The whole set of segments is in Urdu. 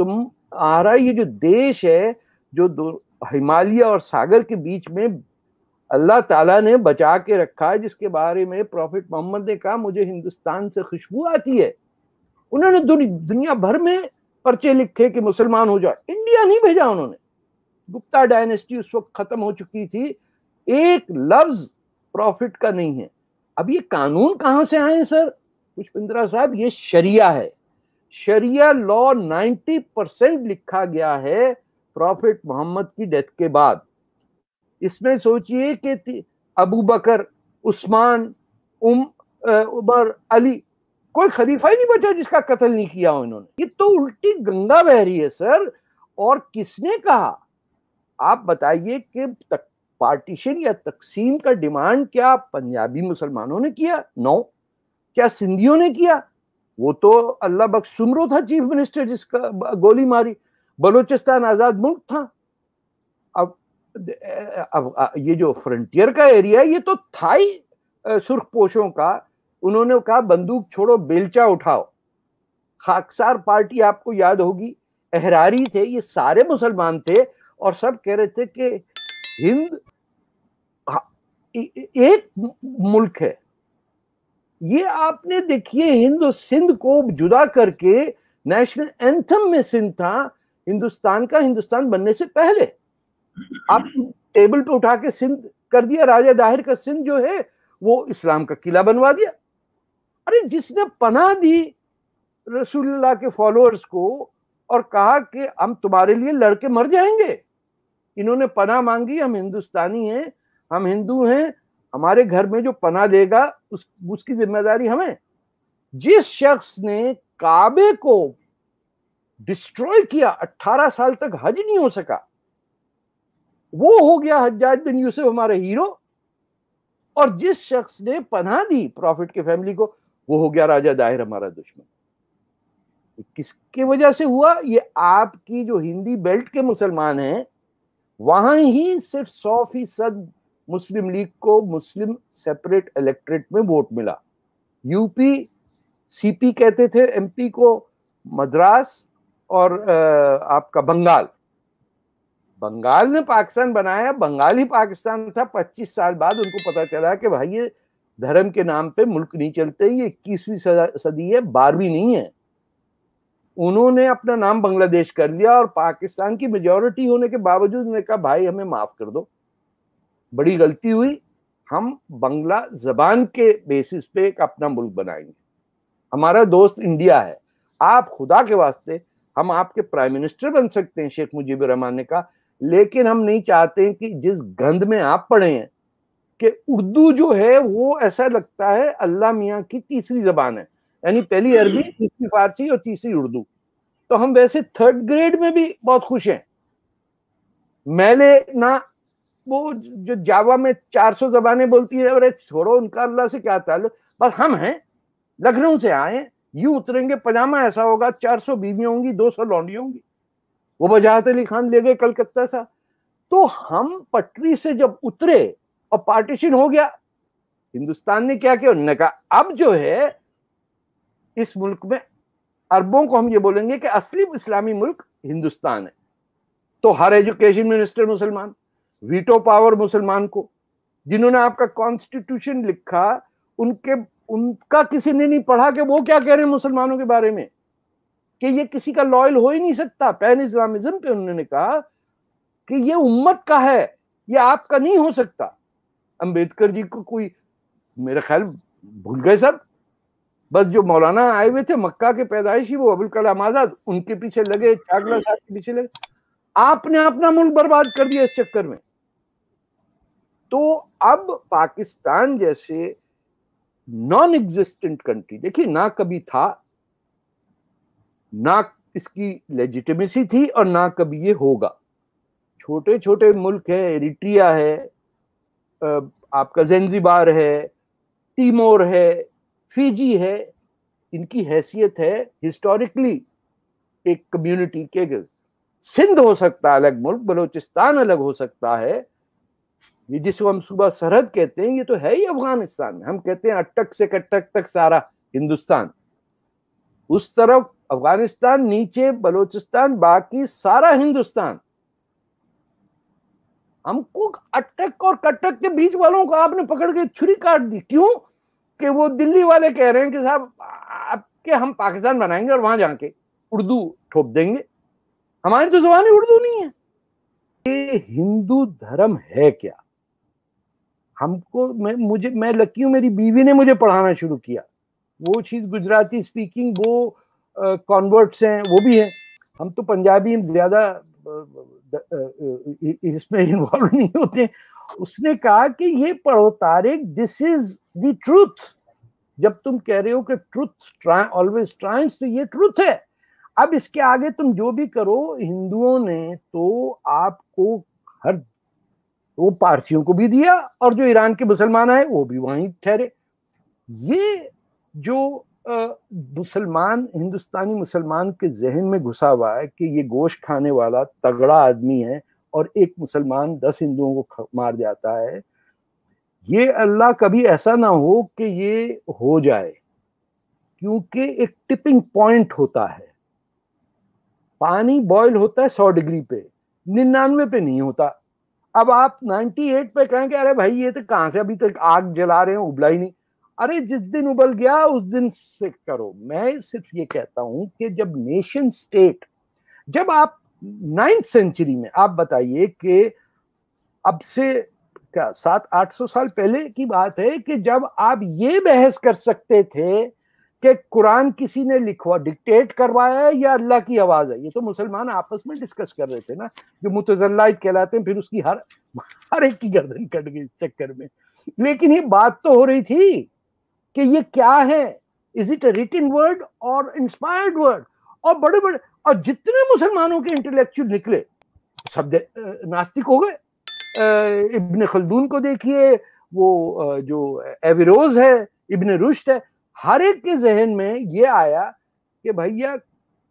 تمہارا یہ جو دیش ہے جو ہمالیہ اور ساگر کے بیچ میں اللہ تعالیٰ نے بچا کے رکھا ہے، جس کے بارے میں پروفٹ محمد نے کہا مجھے ہندوستان سے خوشبو آتی ہے، انہوں نے دنیا بھر میں پرچے لکھے کہ مسلمان ہو جائے، انڈیا نہیں بھیجا انہوں نے. گپتا ڈائنیسٹی اس وقت ختم ہو چکی تھی، ایک لفظ پروفٹ کا نہیں ہے. اب یہ قانون کہاں سے آئے سر پشپندرا صاحب؟ یہ شریعہ ہے. شریعہ لا 90% لکھا گیا ہے پروفٹ محمد کی ڈیتھ کے بعد. اس میں سوچئے کہ ابو بکر، عثمان، عمر، علی، کوئی خلیفہ ہی نہیں بچا جس کا قتل نہیں کیا انہوں نے. یہ تو الٹی گنگا بہ رہی ہے سر. اور کس نے کہا؟ آپ بتائیے کہ پارٹیشن یا تقسیم کا ڈیمانڈ کیا پنجابی مسلمانوں نے کیا؟ نو. کیا سندھیوں نے کیا؟ وہ تو اللہ بخش سمرو تھا چیف منسٹر جس کا گولی ماری. بلوچستان آزاد ملک تھا. اب یہ جو فرنٹیئر کا ایریا یہ تو تھا ہی سرخ پوشوں کا. انہوں نے کہا بندوق چھوڑو بیلچا اٹھاؤ. خاکسار پارٹی آپ کو یاد ہوگی، احراری تھے، یہ سارے مسلمان تھے اور سب کہہ رہے تھے کہ ہند ایک ملک ہے. یہ آپ نے دیکھیے ہند و سندھ کو جدا کر کے نیشنل اینتھم میں سندھ تھا ہندوستان کا، ہندوستان بننے سے پہلے. آپ ٹیبل پہ اٹھا کے سندھ کر دیا، راجہ داہر کا سندھ جو ہے وہ اسلام کا قلعہ بنوا دیا. ارے جس نے پناہ دی رسول اللہ کے فالوورز کو اور کہا کہ ہم تمہارے لیے لڑ کے مر جائیں گے، انہوں نے پناہ مانگی، ہم ہندوستانی ہیں، ہم ہندو ہیں، ہمارے گھر میں جو پناہ دے گا اس کی ذمہ داری ہمیں. جس شخص نے کعبے کو ڈسٹروائے کیا، 18 سال تک حج نہیں ہو سکا، وہ ہو گیا حجاج بن یوسف ہمارے ہیرو. اور جس شخص نے پناہ دی پروفٹ کے فیملی کو، وہ ہو گیا راجہ داہر ہمارا دشمن. کس کی وجہ سے ہوا؟ یہ آپ کی جو ہندی بیلٹ کے مسلمان ہیں وہاں ہی صرف 100% مسلم لیگ کو مسلم سیپریٹ الیکٹریٹ میں ووٹ ملا. یو پی سی پی کہتے تھے ایم پی کو، مدراس اور آپ کا بنگال نے پاکستان بنایا، بنگال ہی پاکستان تھا. 25 سال بعد ان کو پتا چلا کہ بھائی یہ دھرم کے نام پہ ملک نہیں چلتے، یہ 21ویں صدی ہے، 12ویں نہیں ہے. انہوں نے اپنا نام بنگلہ دیش کر لیا اور پاکستان کی میجورٹی ہونے کے باوجود نے کہا بھائی ہمیں معاف کر دو، بڑی غلطی ہوئی، ہم بنگلہ زبان کے بیسس پہ ایک اپنا ملک بنائیں گے، ہمارا دوست انڈیا ہے، آپ خدا کے واسطے ہم آپ کے پرائم منسٹر بن سکتے ہیں. شیخ مجیب الرحمان نے کہا لیکن ہم نہیں چاہتے کہ جس گند میں آپ پڑھے ہیں کہ اردو جو ہے وہ ایسا لگتا ہے اللہ میاں کی تیسری زبان ہے، یعنی پہلی عربی، دوسری فارسی اور تیسری اردو. تو ہم ویسے 3rd گریڈ میں بھی بہت خوش ہیں. میلے نہ وہ جو جاوا میں 400 زبانیں بولتی ہے، ارے چھوڑو ان کا اللہ سے کیا تعلق، بس ہم ہیں لکھنؤ سے آئے، یوں اتریں گے پجامہ ایسا ہوگا، 400 بیویاں ہوں گی، 200 لونڈی ہوں گی. وہ بجاعت علی خان لے گئے کلکتہ سے. تو ہم پٹری سے جب اترے اور پارٹیشن ہو گیا، ہندوستان نے کیا کیا؟ انہوں نے کہا اب جو ہے اس ملک میں اربوں کو ہم یہ بولیں گے کہ اصلی اسلامی ملک ہندوستان ہے. تو ہر ایجوکیشن منسٹر مسلمان، ویٹو پاور مسلمان کو، جنہوں نے آپ کا کانسٹیٹیوشن لکھا ان کا کسی نے نہیں پڑھا کہ وہ کیا کہہ رہے ہیں مسلمانوں کے بارے میں، کہ یہ کسی کا لائل ہو ہی نہیں سکتا. پین اسلامزم پہ انہوں نے کہا کہ یہ امت کا ہے، یہ آپ کا نہیں ہو سکتا. امبیڈکر جی کو کوئی میرے خیال بھول گئے سب، بس جو مولانا آئے ہوئے تھے مکہ کے پیدائشی وہ ابوالکلام آزاد، ان کے پیچھے لگے، چاکلا صاحب کے پیچھے لگے. آپ نے اپنا ملک برباد کر دیا اس چکر میں. تو اب پاکستان جیسے نان ایگزسٹنٹ کنٹری، دیکھیے نہ کبھی تھا، نہ اس کی لیجیٹیمیسی تھی اور نہ کبھی یہ ہوگا. چھوٹے چھوٹے ملک ہیں، ایریٹریا ہے، آپ کا زنزبار ہے، تیمور ہے، فیجی ہے، ان کی حیثیت ہے ہسٹوریکلی ایک کمیونٹی کے. سندھ ہو سکتا ہے الگ ملک، بلوچستان الگ ہو سکتا ہے، یہ جس کو ہم صوبہ سرحد کہتے ہیں یہ تو ہے ہی افغانستان میں. ہم کہتے ہیں اٹک سے کٹک تک سارا ہندوستان. اس طرف افغانستان نیچے، بلوچستان، باقی سارا ہندوستان. ہم کو اٹک اور کٹک کے بیچ والوں کو آپ نے پکڑ کے چھری کاٹ دی. کیوں؟ کہ وہ دلی والے کہہ رہے ہیں کہ صاحب آپ کے ہم پاکستان بنائیں گے اور وہاں جا کے اردو ٹھوپ دیں گے. ہماری تو زبان اردو نہیں ہے. یہ ہندو دھرم ہے کیا؟ ہم کو میں لکی ہوں، میری بیوی نے مجھے پڑھانا شروع کیا. وہ چیز گجراتی اسپیکنگ، وہ کانورٹس ہیں، وہ بھی ہیں. ہم تو پنجابی زیادہ اس میں انوالو نہیں ہوتے. اس نے کہا کہ یہ پڑھو طارق، دس از دی ٹروتھ. جب تم کہہ رہے ہو کہ ٹروتھ آلویز ٹرائمس، تو یہ ٹروتھ ہے. اب اس کے آگے تم جو بھی کرو، ہندوؤں نے تو آپ کو ہر وہ پارسیوں کو بھی دیا، اور جو ایران کے مسلمان آئے وہ بھی وہیں ٹھہرے. یہ جو مسلمان، ہندوستانی مسلمان کے ذہن میں گھسا ہوا ہے کہ یہ گوشت کھانے والا تگڑا آدمی ہے اور ایک مسلمان 10 ہندوؤں کو مار جاتا ہے، یہ اللہ کبھی ایسا نہ ہو کہ یہ ہو جائے. کیونکہ ایک ٹپنگ پوائنٹ ہوتا ہے. پانی بوائل ہوتا ہے 100 ڈگری پہ، 99 پہ نہیں ہوتا. اب آپ 98 پہ کہیں کہ ارے بھائی یہ تو کہاں سے ابھی تک آگ جلا رہے ہیں، ابلا ہی نہیں. ارے جس دن ابل گیا اس دن سے کرو. میں صرف یہ کہتا ہوں کہ جب نیشن سٹیٹ، جب آپ 9th سینچری میں، آپ بتائیے کہ اب سے کیا 700-800 سال پہلے کی بات ہے کہ جب آپ یہ بحث کر سکتے تھے کہ قرآن کسی نے لکھوا ڈکٹیٹ کروایا ہے یا اللہ کی آواز ہے. یہ تو مسلمان آپس میں ڈسکس کر رہے تھے نا، جو متزلائد کہلاتے ہیں. پھر اس کی ہر ایک کی گردن کٹ گئی اس چکر میں. لیکن یہ بات تو ہو رہی تھی کہ یہ کیا ہے، is it a written word اور انسپائرڈ ورڈ. اور بڑے بڑے، اور جتنے مسلمانوں کے انٹلیکچوئل نکلے سب ناستک ہو گئے. ابن خلدون کو دیکھیے، وہ جو ایویروز ہے، ابن رشد ہے، ہر ایک کے ذہن میں یہ آیا کہ بھیا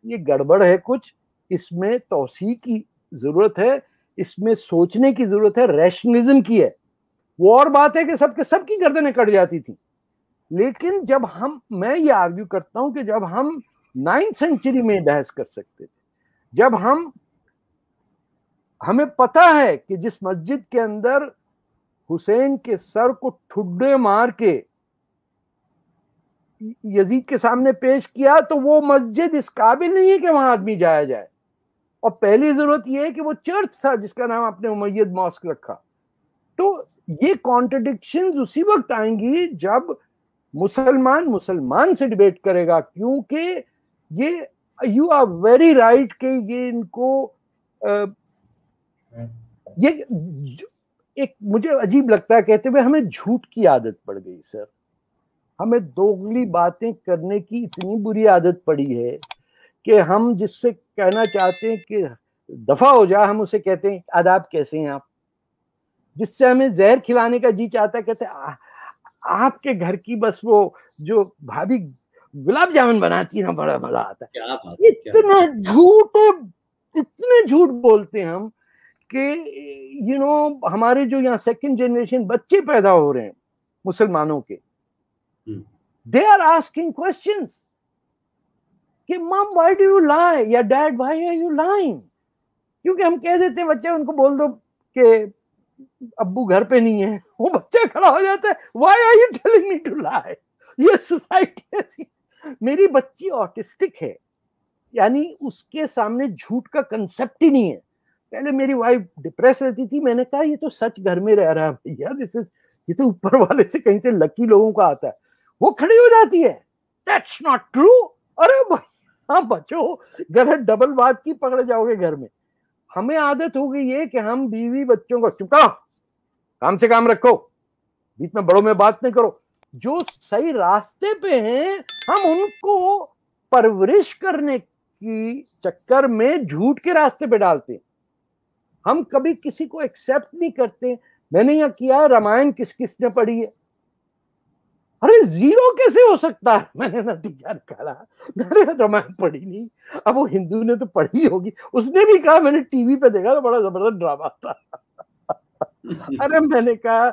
یہ گڑبڑ ہے کچھ، اس میں توسیع کی ضرورت ہے، اس میں سوچنے کی ضرورت ہے، ریشنلزم کی ہے. وہ اور بات ہے کہ سب کی گردنیں کٹ جاتی تھی. لیکن جب میں یہ آرگیو کرتا ہوں کہ جب ہم 9th سینچری میں بحث کر سکتے تھے، جب ہمیں پتا ہے کہ جس مسجد کے اندر حسین کے سر کو ٹھڈے مار کے یزید کے سامنے پیش کیا، تو وہ مسجد اس قابل نہیں ہے کہ وہاں آدمی جایا جائے. اور پہلی ضرورت یہ ہے کہ وہ چرچ تھا جس کا نام آپ نے امید ماسک رکھا. تو یہ کانٹرڈکشنز اسی وقت آئیں گی جب مسلمان سے ڈیبیٹ کرے گا. کیونکہ یہ یو آر ویری رائٹ کہ یہ ان کو یہ ایک مجھے عجیب لگتا ہے کہتے ہوئے، ہمیں جھوٹ کی عادت پڑ گئی سر. ہمیں دوغلی باتیں کرنے کی اتنی بری عادت پڑی ہے کہ ہم جس سے کہنا چاہتے ہیں کہ دفع ہو جا، ہم اسے کہتے ہیں آداب کیسے ہیں آپ. جس سے ہمیں زہر کھلانے کا جی چاہتا ہے، کہتے ہیں آپ کے گھر کی بس وہ جو بھابھی گلاب جامن بناتی ہے نا، بڑا مزہ آتا ہے. اتنا جھوٹ، اتنے جھوٹ بولتے ہیں ہم کہ ہمارے جو یہاں 2nd جنریشن بچے پیدا ہو رہے ہیں مسلمانوں کے، they are asking questions کہ mom why do you lie یا dad why are you lying. کیونکہ ہم کہہ دیتے ہیں بچے، ان کو بول دو کہ ابو گھر پہ نہیں ہے، وہ بچہ کھڑا ہو جاتا ہے why are you telling me to lie. یہ سوسائٹی ایسی. میری بچی آٹسٹک ہے، یعنی اس کے سامنے جھوٹ کا کنسپٹ ہی نہیں ہے. پہلے میری وائف ڈپریس رہتی تھی، میں نے کہا یہ تو سچ گھر میں رہ رہا ہے بھیا، یہ تو اوپر والے سے کہیں سے لکی لوگوں کا آتا ہے. وہ کھڑی ہو جاتی ہے that's not true. ارے ہاں بچو، غلط ڈبل بات کی پکڑ جاؤ گے گھر میں. ہمیں عادت ہو گئی ہے کہ ہم بیوی بچوں کو چپ کرو، کام سے کام رکھو، بیچ میں بڑوں میں بات نہیں کرو. جو صحیح راستے پہ ہیں ہم ان کو پرورش کرنے کی چکر میں جھوٹ کے راستے پہ ڈالتے ہیں. ہم کبھی کسی کو ایکسپٹ نہیں کرتے. میں نے یہ کیا ہے، رامائن کس نے پڑھی ہے؟ ارے 0 کیسے ہو سکتا ہے؟ میں نے نتیجہ نکالا، میں نے رامائن پڑھی نہیں. اب وہ ہندو نے تو پڑھی ہوگی، اس نے بھی کہا میں نے ٹی وی پہ دیکھا تو بڑا زبردست ڈرامہ تھا. ارے میں نے کہا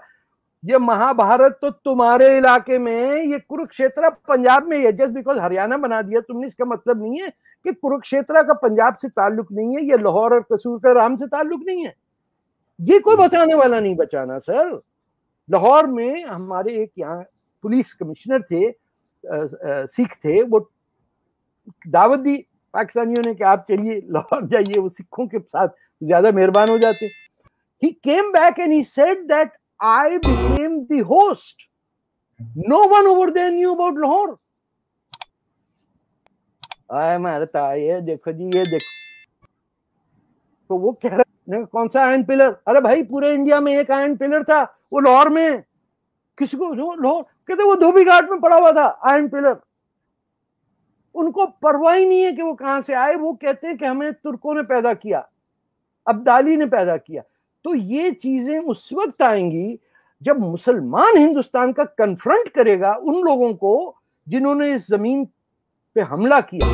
یہ مہابھارت تو تمہارے علاقے میں، یہ کرکشیترا پنجاب میں ہے. جسٹ بیکاز ہریانہ بنا دیا تم نے، اس کا مطلب نہیں ہے کہ کرکشیترا کا پنجاب سے تعلق نہیں ہے، یہ لاہور اور قصور کا رام سے تعلق نہیں ہے. یہ کوئی بچانے والا نہیں بچانا سر. لاہور میں ہمارے ایک یہاں پولیس کمشنر تھے، سکھ تھے، وہ دعوت دی پاکستانیوں نے کہ آپ چلیے لاہور جائیے، وہ سکھوں کے ساتھ زیادہ مہربان ہو جاتے. He came back and he said that I became the host. No one over there knew about Lahore. آئے مارتا یہ دیکھو جی، یہ دیکھو. تو وہ کہہ رہا کون سا آئرن پلر؟ ارے بھائی پورے انڈیا میں ایک آئرن پلر تھا، وہ لاہور میں. کس کو؟ لاہور کہتے وہ دھوبی گھاٹ میں پڑا ہوا تھا آئرن پلر. ان کو پرواہ ہی نہیں ہے کہ وہ کہاں سے آئے. وہ کہتے ہیں کہ ہمیں ترکوں نے پیدا کیا، ابدالی نے پیدا کیا. تو یہ چیزیں اس وقت آئیں گی جب مسلمان ہندوستان کا کنفرنٹ کرے گا ان لوگوں کو جنہوں نے اس زمین پہ حملہ کیا.